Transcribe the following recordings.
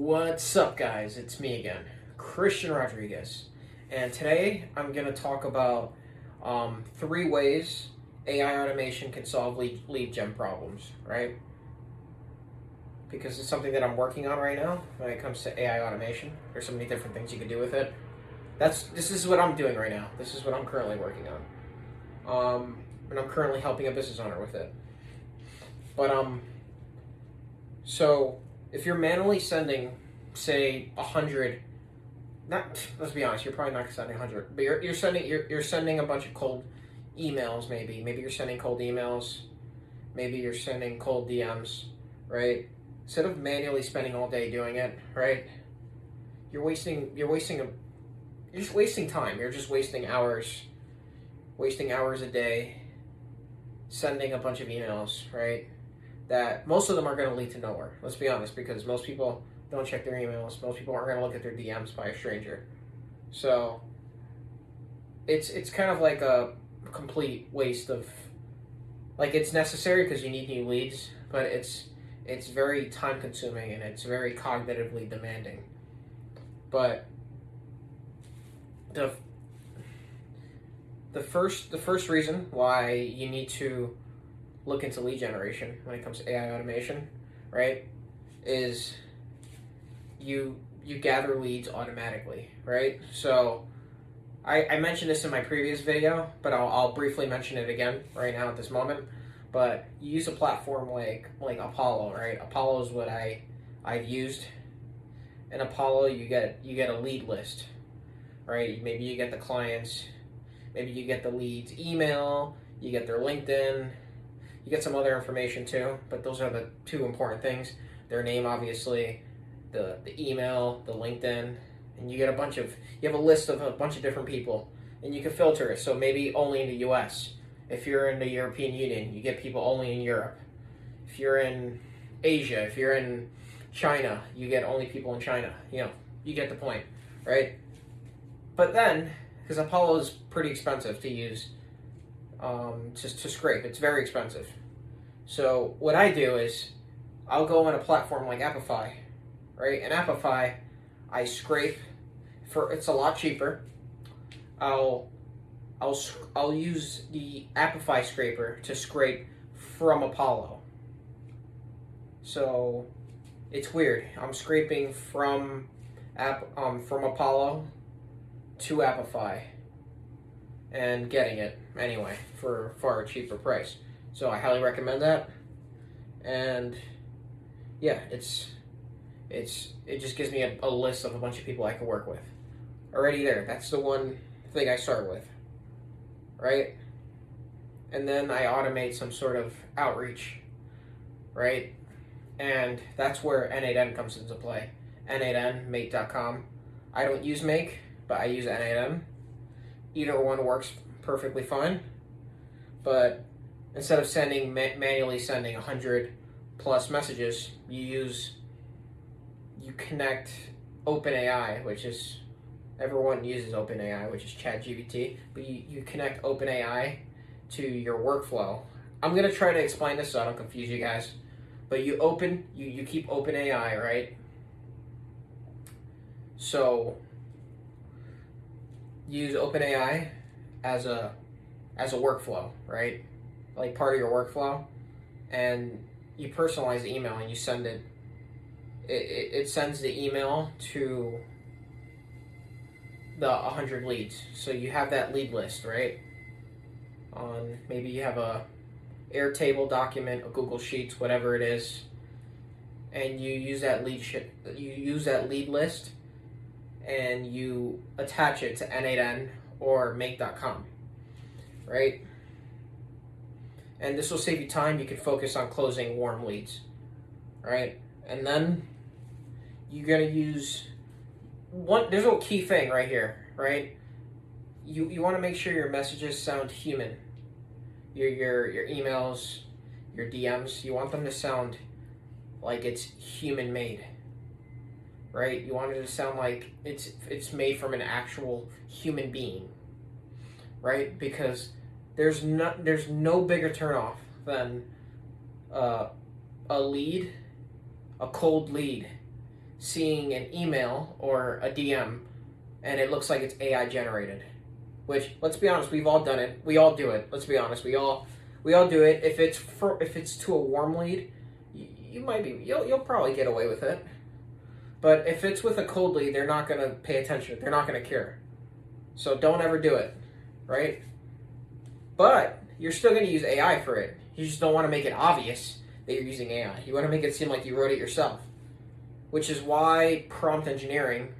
What's up, guys? It's me again, Christian Rodriguez, and today I'm going to talk about 3 ways AI automation can solve lead gen problems, right? Because it's something that I'm working on right now when it comes to AI automation. There's so many different things you can do with it. This is what I'm doing right now. This is what I'm currently working on, and I'm currently helping a business owner with it. But so if you're manually sending, say, 100, let's be honest, you're probably not sending 100, but you're sending a bunch of cold emails. Maybe you're sending cold emails. Maybe you're sending cold DMs, right? Instead of manually spending all day doing it, right? You're just wasting time. You're just wasting hours a day sending a bunch of emails, right? That most of them are going to lead to nowhere. Let's be honest, because most people don't check their emails. Most people aren't going to look at their DMs by a stranger. So it's kind of like a complete waste of, like, it's necessary because you need new leads, but it's very time consuming and it's very cognitively demanding. But the first reason why you need to look into lead generation when it comes to AI automation, right, is you gather leads automatically, right? So I mentioned this in my previous video, but I'll briefly mention it again right now at this moment. But you use a platform like Apollo, right? Apollo is what I've used. In Apollo, you get a lead list, right? Maybe you get the clients, maybe you get the lead's email, you get their LinkedIn. You get some other information too, but those are the 2 important things. Their name, obviously, the email, the LinkedIn, and you have a list of a bunch of different people, and you can filter it. So maybe only in the US. If you're in the European Union, you get people only in Europe. If you're in Asia, if you're in China, you get only people in China. You get the point, right? But then, because Apollo is pretty expensive to use, to scrape. It's very expensive. So what I do is I'll go on a platform like Apify, right? And Apify, I scrape it's a lot cheaper. I'll use the Apify scraper to scrape from Apollo. So it's weird. I'm scraping from Apollo to Apify and getting it anyway for far cheaper price. So I highly recommend that. And yeah, it just gives me a list of a bunch of people I can work with. Already there. That's the one thing I start with, right? And then I automate some sort of outreach, right? And that's where N8N comes into play. N8N, Make.com. I don't use Make, but I use N8N. Either one works perfectly fine, but instead of manually sending 100 plus messages, you connect OpenAI, which is, everyone uses OpenAI, which is ChatGPT, but you connect OpenAI to your workflow. I'm gonna try to explain this so I don't confuse you guys, but you keep OpenAI, right? So use OpenAI as a workflow, right? Like part of your workflow, and you personalize the email and you send it. It sends the email to the 100 leads. So you have that lead list, right? Maybe you have a Airtable document, a Google Sheets, whatever it is, and you use that lead list and you attach it to N8N or Make.com, right? And this will save you time. You can focus on closing warm leads, right? And then you're gonna use there's a key thing right here, right? You want to make sure your messages sound human. Your emails, your DMs, you want them to sound like it's human made, right? You want it to sound like it's made from an actual human being, right? Because there's no bigger turnoff than a cold lead seeing an email or a DM and it looks like it's AI generated. Which, let's be honest, we've all done it. We all do it. Let's be honest, we all do it. If it's to a warm lead, you'll probably get away with it. But if it's with a cold lead, they're not gonna pay attention. They're not gonna care. So don't ever do it, right? But you're still gonna use AI for it. You just don't want to make it obvious that you're using AI. You want to make it seem like you wrote it yourself, which is why prompt engineering,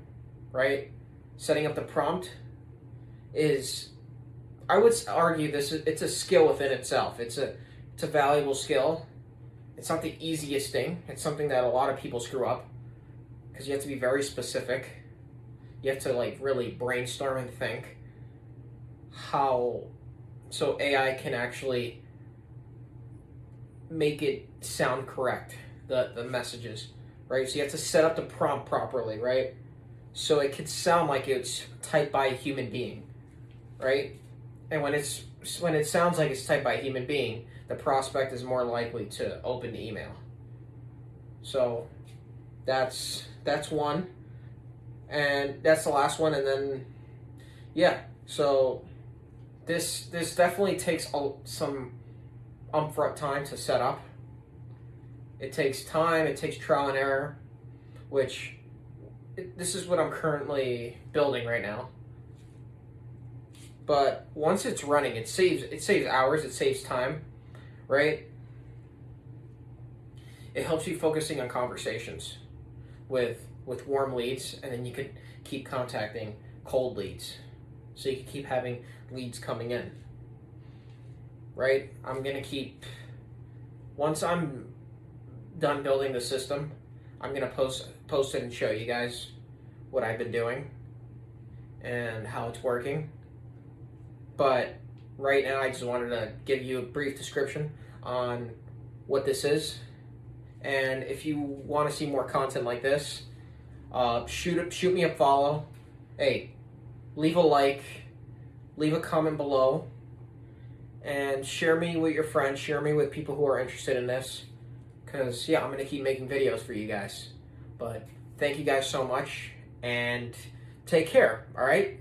right? Setting up the prompt is, I would argue it's a skill within itself. It's a valuable skill. It's not the easiest thing. It's something that a lot of people screw up because you have to be very specific. You have to like really brainstorm and think how so AI can actually make it sound correct, the messages, right? So you have to set up the prompt properly, right? So it could sound like it's typed by a human being, right? And when it sounds like it's typed by a human being, the prospect is more likely to open the email. So that's one, and that's the last one, and then yeah. So this definitely takes some upfront time to set up. It takes time. It takes trial and error, which this is what I'm currently building right now. But once it's running, it saves hours. It saves time, right? It helps you focusing on conversations with warm leads, and then you could keep contacting cold leads, so you can keep having leads coming in. Right? I'm gonna keep, once I'm done building the system, I'm gonna post it and show you guys what I've been doing and how it's working. But right now I just wanted to give you a brief description on what this is. And if you want to see more content like this, shoot me a follow. Hey, leave a like, leave a comment below, and share me with your friends, share me with people who are interested in this, because yeah, I'm going to keep making videos for you guys. But thank you guys so much, and take care, all right?